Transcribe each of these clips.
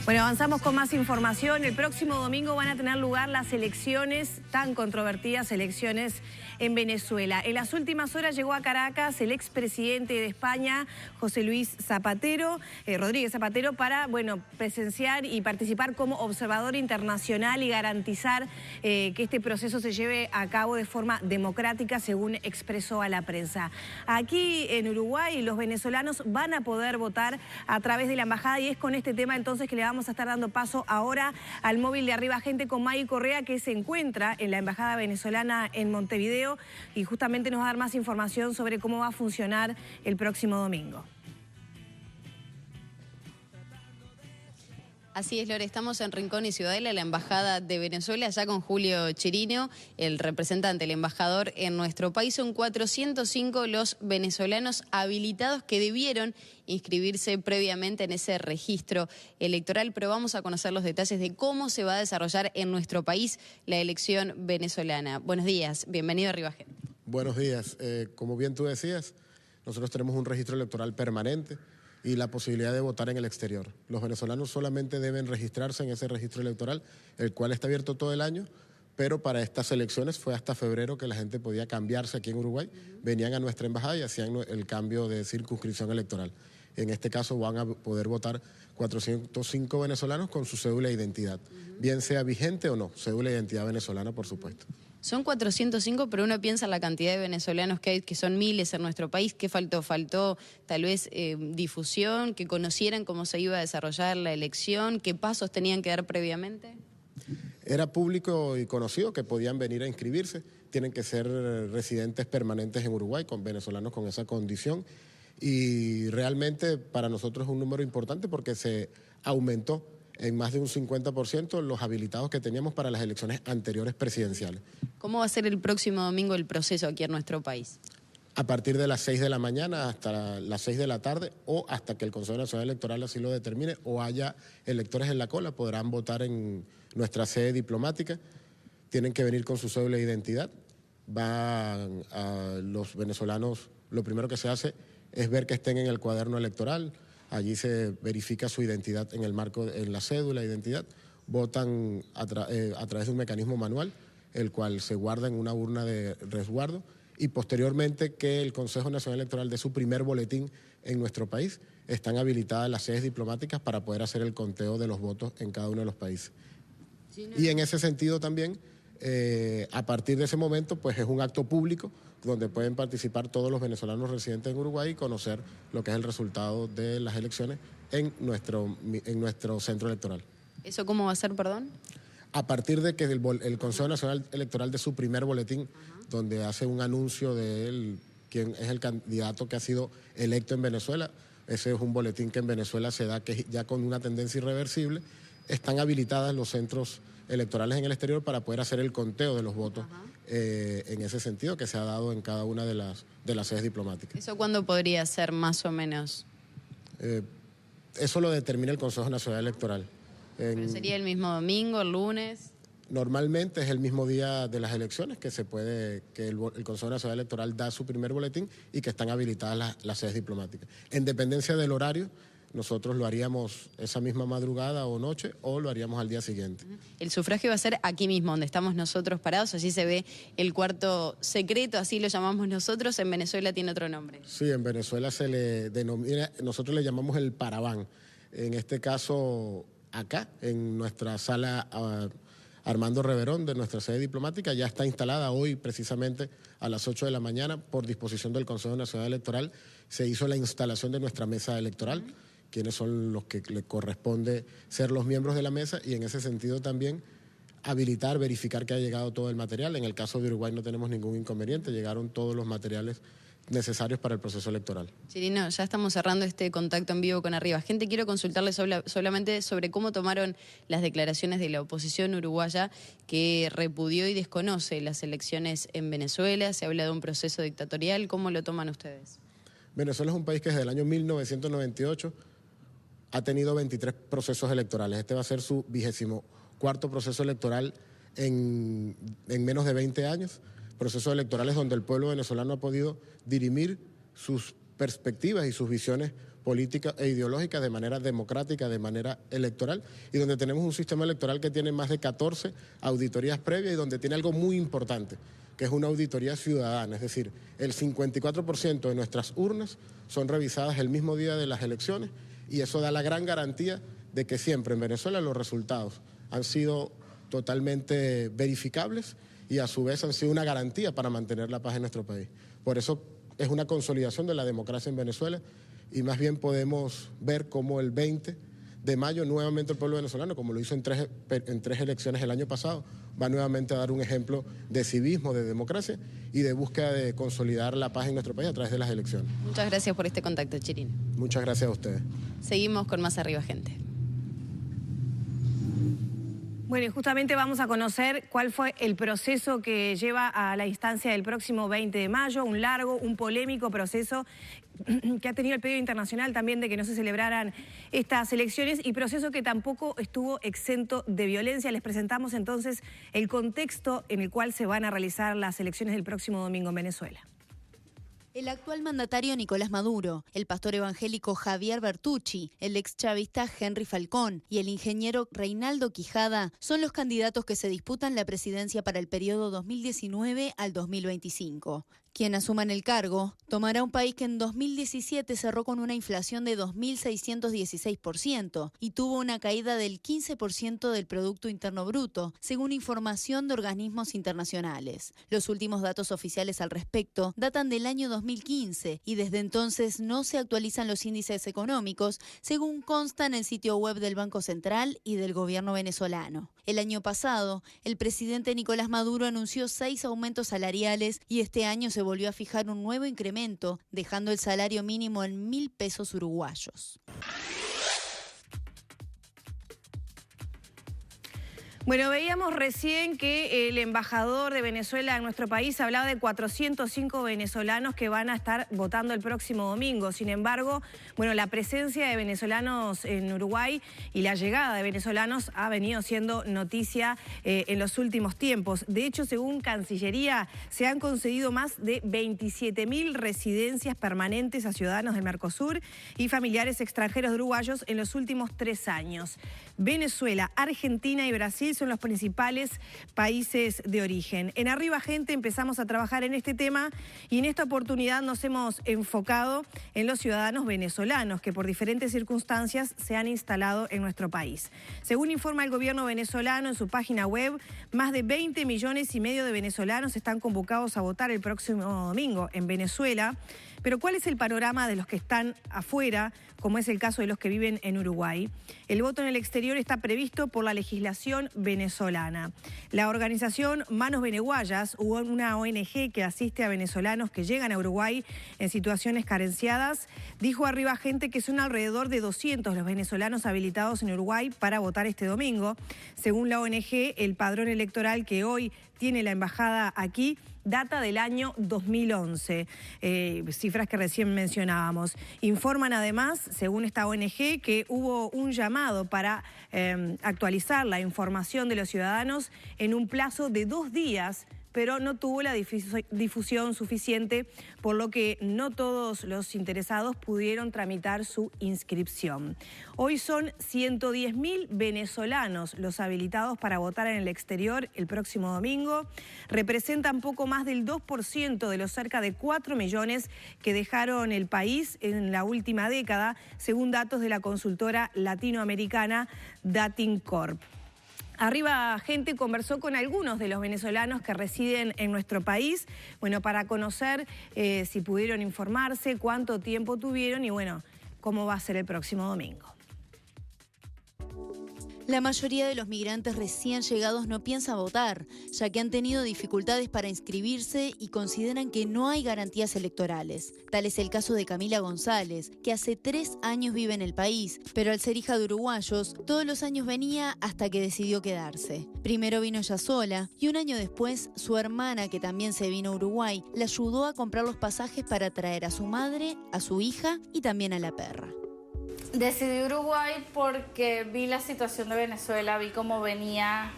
Bueno, avanzamos con más información. El próximo domingo van a tener lugar las elecciones, tan controvertidas elecciones en Venezuela. En las últimas horas llegó a Caracas el expresidente de España, José Luis Zapatero, Rodríguez Zapatero, para, presenciar y participar como observador internacional y garantizar que este proceso se lleve a cabo de forma democrática, según expresó a la prensa. Aquí en Uruguay los venezolanos van a poder votar a través de la embajada y es con este tema entonces que le vamos a estar dando paso ahora al móvil de Arriba Gente con Maggie Correa, que se encuentra en la embajada venezolana en Montevideo y justamente nos va a dar más información sobre cómo va a funcionar el próximo domingo. Así es, Lore, estamos en Rincón y Ciudadela, la Embajada de Venezuela, ya con Julio Chirino, el representante, el embajador en nuestro país. Son 405 los venezolanos habilitados que debieron inscribirse previamente en ese registro electoral, pero vamos a conocer los detalles de cómo se va a desarrollar en nuestro país la elección venezolana. Buenos días, bienvenido a Arriba Gente. Buenos días. Como bien tú decías, nosotros tenemos un registro electoral permanente y la posibilidad de votar en el exterior. Los venezolanos solamente deben registrarse en ese registro electoral, el cual está abierto todo el año, pero para estas elecciones fue hasta febrero que la gente podía cambiarse aquí en Uruguay, venían a nuestra embajada y hacían el cambio de circunscripción electoral. En este caso van a poder votar 405 venezolanos con su cédula de identidad, bien sea vigente o no, cédula de identidad venezolana, por supuesto. Son 405, pero uno piensa en la cantidad de venezolanos que hay, que son miles en nuestro país. ¿Qué faltó? Faltó tal vez difusión, que conocieran cómo se iba a desarrollar la elección, qué pasos tenían que dar previamente. Era público y conocido que podían venir a inscribirse, tienen que ser residentes permanentes en Uruguay, con venezolanos con esa condición, y realmente para nosotros es un número importante porque se aumentó en más de un 50% los habilitados que teníamos para las elecciones anteriores presidenciales. ¿Cómo va a ser el próximo domingo el proceso aquí en nuestro país? A partir de las 6 de la mañana hasta las 6 de la tarde o hasta que el Consejo Nacional Electoral así lo determine o haya electores en la cola, podrán votar en nuestra sede diplomática. Tienen que venir con su cédula de identidad. Van a los venezolanos, lo primero que se hace es ver que estén en el cuaderno electoral. Allí se verifica su identidad en el marco, en la cédula de identidad. Votan a través de un mecanismo manual, el cual se guarda en una urna de resguardo, y posteriormente que el Consejo Nacional Electoral dé su primer boletín en nuestro país. Están habilitadas las sedes diplomáticas para poder hacer el conteo de los votos en cada uno de los países. Y en ese sentido también, a partir de ese momento, pues es un acto público donde pueden participar todos los venezolanos residentes en Uruguay y conocer lo que es el resultado de las elecciones en nuestro centro electoral. ¿Eso cómo va a ser, perdón? A partir de que el Consejo Nacional Electoral dé su primer boletín, donde hace un anuncio de él, quién es el candidato que ha sido electo en Venezuela. Ese es un boletín que en Venezuela se da que ya con una tendencia irreversible. Están habilitadas los centros electorales en el exterior para poder hacer el conteo de los votos en ese sentido que se ha dado en cada una de las sedes diplomáticas. ¿Eso cuándo podría ser más o menos? Eso lo determina el Consejo Nacional Electoral. ¿Pero sería el mismo domingo, el lunes? Normalmente es el mismo día de las elecciones que el Consejo Nacional Electoral da su primer boletín y que están habilitadas las sedes diplomáticas. En dependencia del horario, nosotros lo haríamos esa misma madrugada o noche o lo haríamos al día siguiente. El sufragio va a ser aquí mismo, donde estamos nosotros parados, allí se ve el cuarto secreto, así lo llamamos nosotros. En Venezuela tiene otro nombre. Sí, en Venezuela se le denomina, nosotros le llamamos el paraván. En este caso, acá, en nuestra sala Armando Reverón de nuestra sede diplomática, ya está instalada hoy precisamente a las 8 de la mañana por disposición del Consejo Nacional Electoral. Se hizo la instalación de nuestra mesa electoral, quienes son los que le corresponde ser los miembros de la mesa, y en ese sentido también habilitar, verificar que ha llegado todo el material. En el caso de Uruguay no tenemos ningún inconveniente, llegaron todos los materiales necesarios para el proceso electoral. Chirino, ya estamos cerrando este contacto en vivo con Arriba Gente. Quiero consultarle solamente sobre cómo tomaron las declaraciones de la oposición uruguaya que repudió y desconoce las elecciones en Venezuela. Se habla de un proceso dictatorial. ¿Cómo lo toman ustedes? Venezuela es un país que desde el año 1998 ha tenido 23 procesos electorales. Este va a ser su 24º proceso electoral en menos de 20 años. Procesos electorales donde el pueblo venezolano ha podido dirimir sus perspectivas y sus visiones políticas e ideológicas de manera democrática, de manera electoral, y donde tenemos un sistema electoral que tiene más de 14 auditorías previas y donde tiene algo muy importante, que es una auditoría ciudadana, es decir, el 54% de nuestras urnas son revisadas el mismo día de las elecciones, y eso da la gran garantía de que siempre en Venezuela los resultados han sido totalmente verificables y a su vez han sido una garantía para mantener la paz en nuestro país. Por eso es una consolidación de la democracia en Venezuela, y más bien podemos ver cómo el 20 de mayo nuevamente el pueblo venezolano, como lo hizo en tres elecciones el año pasado, va nuevamente a dar un ejemplo de civismo, de democracia y de búsqueda de consolidar la paz en nuestro país a través de las elecciones. Muchas gracias por este contacto, Chirino. Muchas gracias a ustedes. Seguimos con más Arriba Gente. Bueno, y justamente vamos a conocer cuál fue el proceso que lleva a la instancia del próximo 20 de mayo, un largo, un polémico proceso que ha tenido el pedido internacional también de que no se celebraran estas elecciones y proceso que tampoco estuvo exento de violencia. Les presentamos entonces el contexto en el cual se van a realizar las elecciones del próximo domingo en Venezuela. El actual mandatario Nicolás Maduro, el pastor evangélico Javier Bertucci, el ex chavista Henry Falcón y el ingeniero Reinaldo Quijada son los candidatos que se disputan la presidencia para el periodo 2019 al 2025. Quien asuma en el cargo tomará un país que en 2017 cerró con una inflación de 2.616% y tuvo una caída del 15% del Producto Interno Bruto, según información de organismos internacionales. Los últimos datos oficiales al respecto datan del año 2015 y desde entonces no se actualizan los índices económicos, según consta en el sitio web del Banco Central y del gobierno venezolano. El año pasado, el presidente Nicolás Maduro anunció 6 aumentos salariales y este año se volvió a fijar un nuevo incremento, dejando el salario mínimo en 1.000 pesos uruguayos. Bueno, veíamos recién que el embajador de Venezuela en nuestro país hablaba de 405 venezolanos que van a estar votando el próximo domingo. Sin embargo, bueno, la presencia de venezolanos en Uruguay y la llegada de venezolanos ha venido siendo noticia en los últimos tiempos. De hecho, según Cancillería, se han concedido más de 27.000 residencias permanentes a ciudadanos del Mercosur y familiares extranjeros de uruguayos en los últimos 3 años. Venezuela, Argentina y Brasil son los principales países de origen. En Arriba Gente empezamos a trabajar en este tema y en esta oportunidad nos hemos enfocado en los ciudadanos venezolanos que por diferentes circunstancias se han instalado en nuestro país. Según informa el gobierno venezolano en su página web, más de 20,5 millones de venezolanos están convocados a votar el próximo domingo en Venezuela. Pero ¿cuál es el panorama de los que están afuera, como es el caso de los que viven en Uruguay? El voto en el exterior está previsto por la legislación venezolana. La organización Manos Veneguayas, una ONG que asiste a venezolanos que llegan a Uruguay en situaciones carenciadas, dijo a Arriba Gente que son alrededor de 200 los venezolanos habilitados en Uruguay para votar este domingo. Según la ONG, el padrón electoral que hoy tiene la embajada aquí data del año 2011, cifras que recién mencionábamos. Informan además, según esta ONG, que hubo un llamado para actualizar la información de los ciudadanos en un plazo de 2 días, pero no tuvo la difusión suficiente, por lo que no todos los interesados pudieron tramitar su inscripción. Hoy son 110.000 venezolanos los habilitados para votar en el exterior el próximo domingo. Representan poco más del 2% de los cerca de 4 millones que dejaron el país en la última década, según datos de la consultora latinoamericana Datincorp. Arriba Gente conversó con algunos de los venezolanos que residen en nuestro país, bueno, para conocer si pudieron informarse, cuánto tiempo tuvieron y, bueno, cómo va a ser el próximo domingo. La mayoría de los migrantes recién llegados no piensa votar, ya que han tenido dificultades para inscribirse y consideran que no hay garantías electorales. Tal es el caso de Camila González, que hace 3 años vive en el país, pero al ser hija de uruguayos, todos los años venía hasta que decidió quedarse. Primero vino ella sola y un año después, su hermana, que también se vino a Uruguay, la ayudó a comprar los pasajes para traer a su madre, a su hija y también a la perra. Decidí Uruguay porque vi la situación de Venezuela, vi cómo venía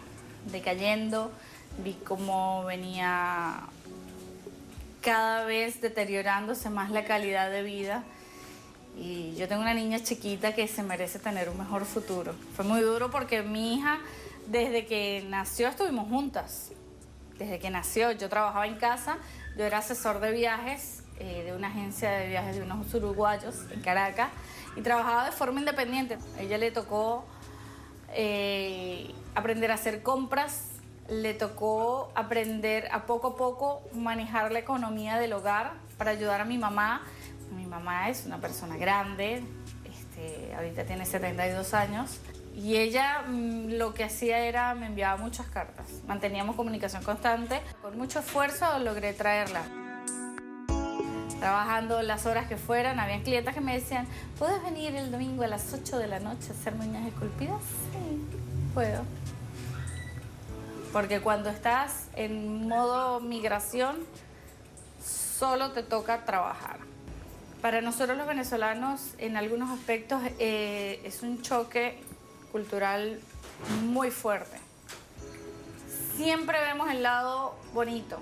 decayendo, vi cómo venía cada vez deteriorándose más la calidad de vida Y yo tengo una niña chiquita que se merece tener un mejor futuro. Fue muy duro porque mi hija, desde que nació, estuvimos juntas. Desde que nació, yo trabajaba en casa, yo era asesor de viajes, de una agencia de viajes de unos uruguayos en Caracas, y trabajaba de forma independiente. A ella le tocó aprender a hacer compras, le tocó aprender a poco manejar la economía del hogar para ayudar a mi mamá. Mi mamá es una persona grande, ahorita tiene 72 años, y ella lo que hacía era, me enviaba muchas cartas. Manteníamos comunicación constante. Con mucho esfuerzo logré traerla. Trabajando las horas que fueran, habían clientes que me decían, ¿puedes venir el domingo a las 8 de la noche a hacerme uñas esculpidas? Sí, puedo. Porque cuando estás en modo migración, solo te toca trabajar. Para nosotros los venezolanos, en algunos aspectos, es un choque cultural muy fuerte. Siempre vemos el lado bonito.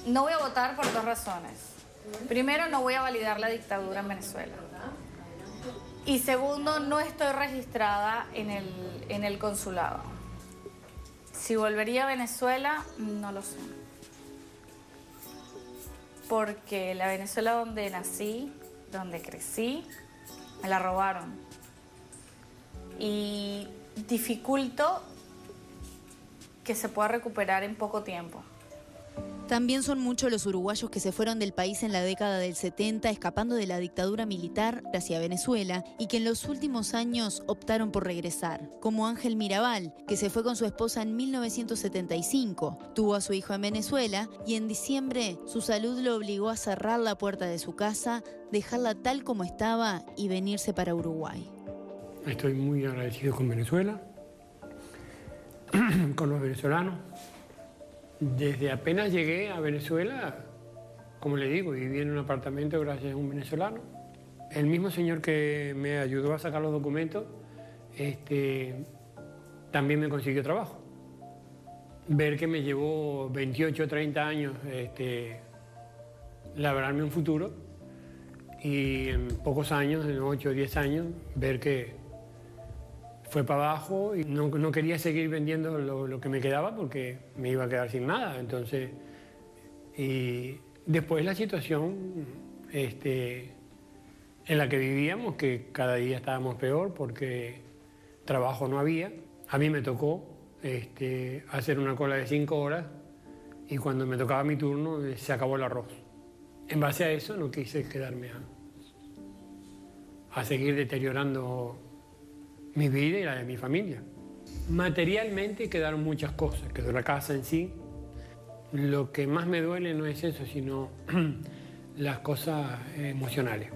No voy a votar por dos razones. Primero, no voy a validar la dictadura en Venezuela. Y segundo, no estoy registrada en el consulado. Si volvería a Venezuela, no lo sé. Porque la Venezuela donde nací, donde crecí, me la robaron. Y dificulto que se pueda recuperar en poco tiempo. También son muchos los uruguayos que se fueron del país en la década del 70 escapando de la dictadura militar hacia Venezuela y que en los últimos años optaron por regresar, como Ángel Mirabal, que se fue con su esposa en 1975, tuvo a su hijo en Venezuela y en diciembre su salud lo obligó a cerrar la puerta de su casa, dejarla tal como estaba y venirse para Uruguay. Estoy muy agradecido con Venezuela, con los venezolanos. Desde apenas llegué a Venezuela, como le digo, viví en un apartamento gracias a un venezolano. El mismo señor que me ayudó a sacar los documentos, también me consiguió trabajo. Ver que me llevó 28 o 30 años labrarme un futuro y en pocos años, en 8 o 10 años, ver que fue para abajo y no quería seguir vendiendo lo que me quedaba porque me iba a quedar sin nada. Entonces, y después la situación en la que vivíamos, que cada día estábamos peor porque trabajo no había. A mí me tocó hacer una cola de 5 horas y cuando me tocaba mi turno se acabó el arroz. En base a eso no quise quedarme a seguir deteriorando mi vida y la de mi familia. Materialmente quedaron muchas cosas, quedó la casa en sí. Lo que más me duele no es eso, sino las cosas emocionales.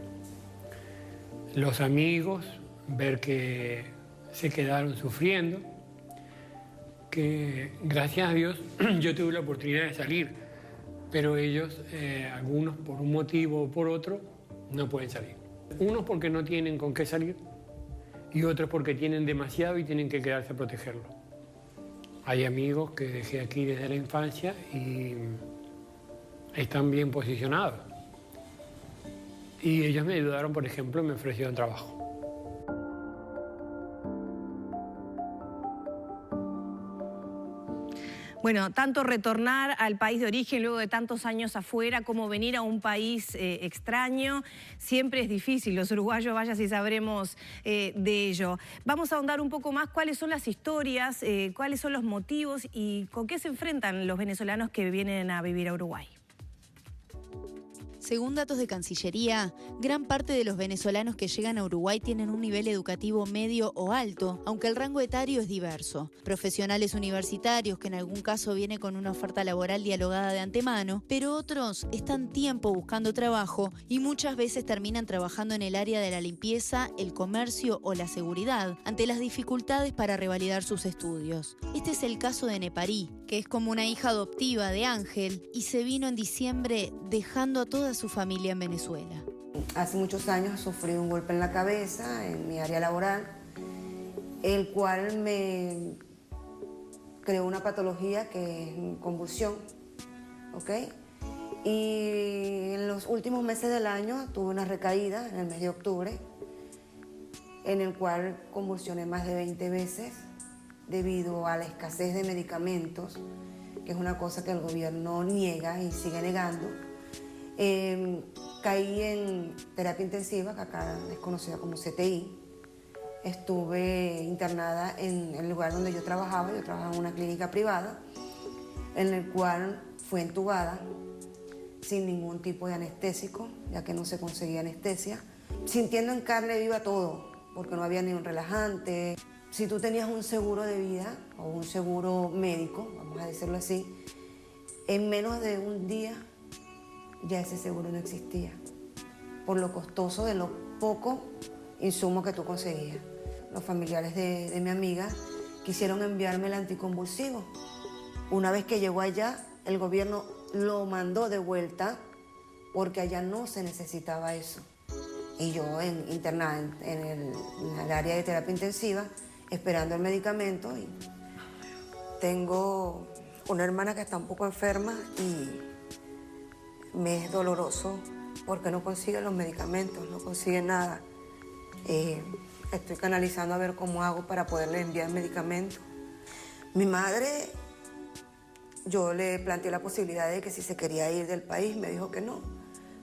Los amigos, ver que se quedaron sufriendo, que gracias a Dios yo tuve la oportunidad de salir, pero ellos, algunos por un motivo o por otro, no pueden salir. Unos porque no tienen con qué salir, y otros porque tienen demasiado y tienen que quedarse a protegerlo. Hay amigos que dejé aquí desde la infancia y están bien posicionados. Y ellos me ayudaron, por ejemplo, me ofrecieron trabajo. Bueno, tanto retornar al país de origen luego de tantos años afuera como venir a un país extraño, siempre es difícil. Los uruguayos, vaya si sabremos de ello. Vamos a ahondar un poco más cuáles son las historias, cuáles son los motivos y con qué se enfrentan los venezolanos que vienen a vivir a Uruguay. Según datos de Cancillería, gran parte de los venezolanos que llegan a Uruguay tienen un nivel educativo medio o alto, aunque el rango etario es diverso. Profesionales universitarios que en algún caso vienen con una oferta laboral dialogada de antemano, pero otros están tiempo buscando trabajo y muchas veces terminan trabajando en el área de la limpieza, el comercio o la seguridad, ante las dificultades para revalidar sus estudios. Este es el caso de Neparí, que es como una hija adoptiva de Ángel y se vino en diciembre dejando a toda su familia en Venezuela. Hace muchos años sufrí un golpe en la cabeza en mi área laboral, el cual me creó una patología que es convulsión, ¿ok? Y en los últimos meses del año tuve una recaída en el mes de octubre, en el cual convulsioné más de 20 veces debido a la escasez de medicamentos, que es una cosa que el gobierno niega y sigue negando. Caí en terapia intensiva, que acá es conocida como CTI. Estuve internada en el lugar donde yo trabajaba en una clínica privada, en el cual fui entubada sin ningún tipo de anestésico, ya que no se conseguía anestesia, sintiendo en carne viva todo, porque no había ni un relajante. Si tú tenías un seguro de vida o un seguro médico, vamos a decirlo así, en menos de un día ya ese seguro no existía, por lo costoso de lo poco insumo que tú conseguías. Los familiares de mi amiga quisieron enviarme el anticonvulsivo. Una vez que llegó allá, el gobierno lo mandó de vuelta porque allá no se necesitaba eso. Y yo internada en el área de terapia intensiva, esperando el medicamento. Y tengo una hermana que está un poco enferma y me es doloroso porque no consigue los medicamentos, no consigue nada. Estoy canalizando a ver cómo hago para poderle enviar medicamentos. Mi madre, yo le planteé la posibilidad de que si se quería ir del país, me dijo que no,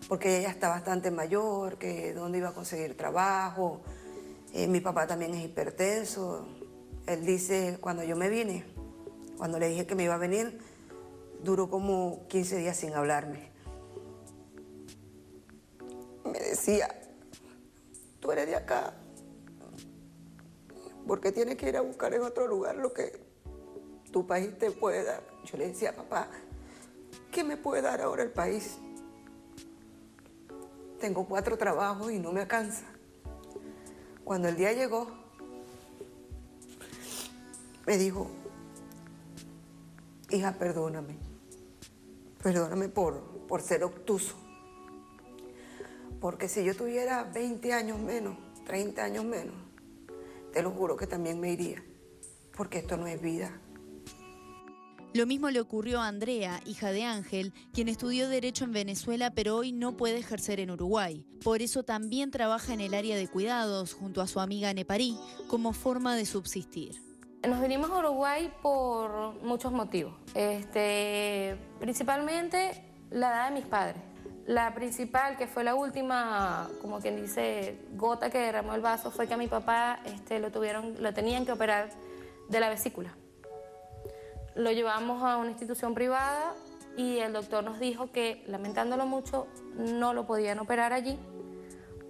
porque ella está bastante mayor, que dónde iba a conseguir trabajo. Mi papá también es hipertenso. Él dice, cuando yo me vine, cuando le dije que me iba a venir, duró como 15 días sin hablarme. Me decía, tú eres de acá, ¿por qué tienes que ir a buscar en otro lugar lo que tu país te puede dar? Yo le decía, papá, ¿qué me puede dar ahora el país? Tengo 4 trabajos y no me alcanza. Cuando el día llegó, me dijo, hija, perdóname. Perdóname por ser obtuso. Porque si yo tuviera 20 años menos, 30 años menos, te lo juro que también me iría. Porque esto no es vida. Lo mismo le ocurrió a Andrea, hija de Ángel, quien estudió Derecho en Venezuela pero hoy no puede ejercer en Uruguay. Por eso también trabaja en el área de cuidados junto a su amiga Neparí como forma de subsistir. Nos vinimos a Uruguay por muchos motivos. Principalmente la edad de mis padres. La principal, que fue la última, como quien dice, gota que derramó el vaso, fue que a mi papá lo tenían que operar de la vesícula. Lo llevamos a una institución privada y el doctor nos dijo que, lamentándolo mucho, no lo podían operar allí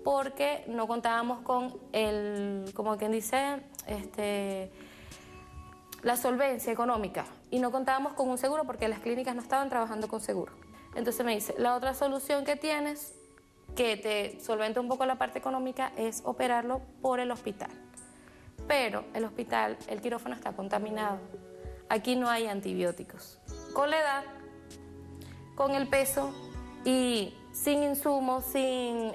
porque no contábamos con como quien dice, la solvencia económica y no contábamos con un seguro porque las clínicas no estaban trabajando con seguro. Entonces me dice, la otra solución que tienes, que te solventa un poco la parte económica, es operarlo por el hospital. Pero el hospital, el quirófano está contaminado. Aquí no hay antibióticos. Con la edad, con el peso y sin insumos, sin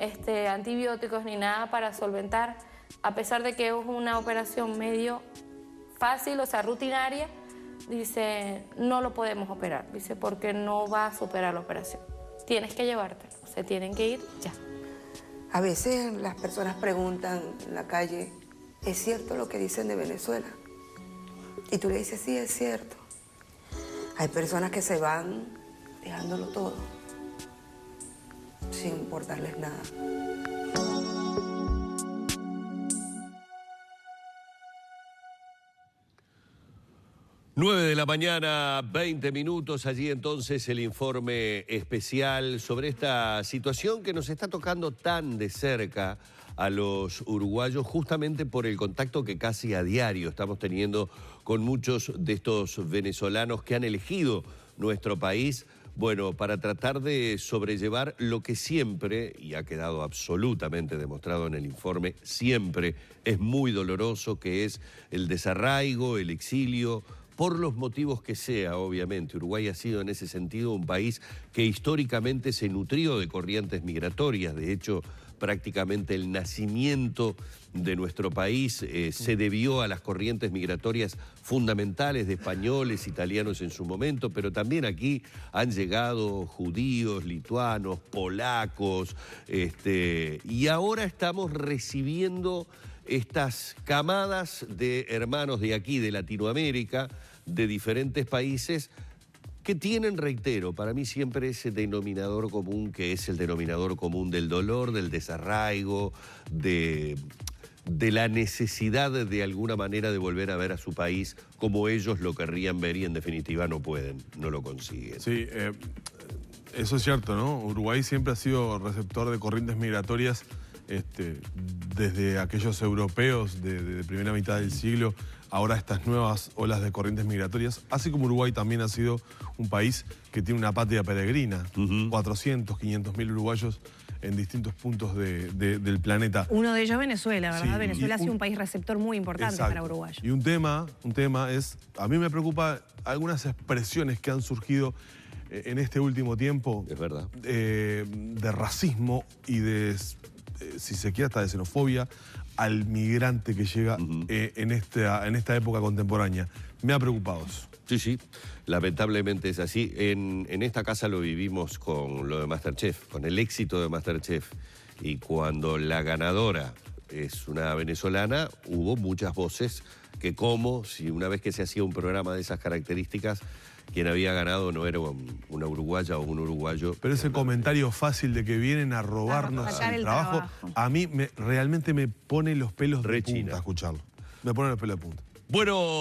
antibióticos ni nada para solventar, a pesar de que es una operación medio fácil, o sea, rutinaria, dice, no lo podemos operar, dice, porque no va a superar la operación. Tienes que llevártelo, se tienen que ir ya. A veces las personas preguntan en la calle, ¿es cierto lo que dicen de Venezuela? Y tú le dices, sí, es cierto. Hay personas que se van dejándolo todo, sin importarles nada. Nueve de la mañana, 20 minutos. Allí entonces el informe especial sobre esta situación que nos está tocando tan de cerca a los uruguayos, justamente por el contacto que casi a diario estamos teniendo con muchos de estos venezolanos que han elegido nuestro país, bueno, para tratar de sobrellevar lo que siempre, y ha quedado absolutamente demostrado en el informe, siempre es muy doloroso, que es el desarraigo, el exilio, por los motivos que sea, obviamente. Uruguay ha sido en ese sentido un país que históricamente se nutrió de corrientes migratorias. De hecho, prácticamente el nacimiento de nuestro país se debió a las corrientes migratorias fundamentales de españoles, italianos en su momento, pero también aquí han llegado judíos, lituanos, polacos, y ahora estamos recibiendo estas camadas de hermanos de aquí, de Latinoamérica, de diferentes países, que tienen, reitero, para mí siempre ese denominador común, que es el denominador común del dolor, del desarraigo, de la necesidad de alguna manera de volver a ver a su país como ellos lo querrían ver y en definitiva no pueden, no lo consiguen. Sí, eso es cierto, ¿no? Uruguay siempre ha sido receptor de corrientes migratorias desde aquellos europeos de primera mitad del siglo, ahora estas nuevas olas de corrientes migratorias, así como Uruguay también ha sido un país que tiene una patria peregrina, 400, 500.000 uruguayos en distintos puntos del planeta. Uno de ellos Venezuela, ¿verdad? Sí, Venezuela ha sido un país receptor muy importante para Uruguay. Y un tema es, a mí me preocupa algunas expresiones que han surgido en este último tiempo. Es verdad. De racismo y si se quiere, hasta de xenofobia al migrante que llega en esta época contemporánea. Me ha preocupado eso. Sí, sí, lamentablemente es así. En esta casa lo vivimos con lo de MasterChef, con el éxito de MasterChef. Y cuando la ganadora es una venezolana, hubo muchas voces que si una vez que se hacía un programa de esas características, quien había ganado no era una uruguaya o un uruguayo. Pero ese comentario fácil de que vienen a robarnos el trabajo, a mí realmente me pone los pelos de punta escucharlo. Me pone los pelos de punta. Bueno.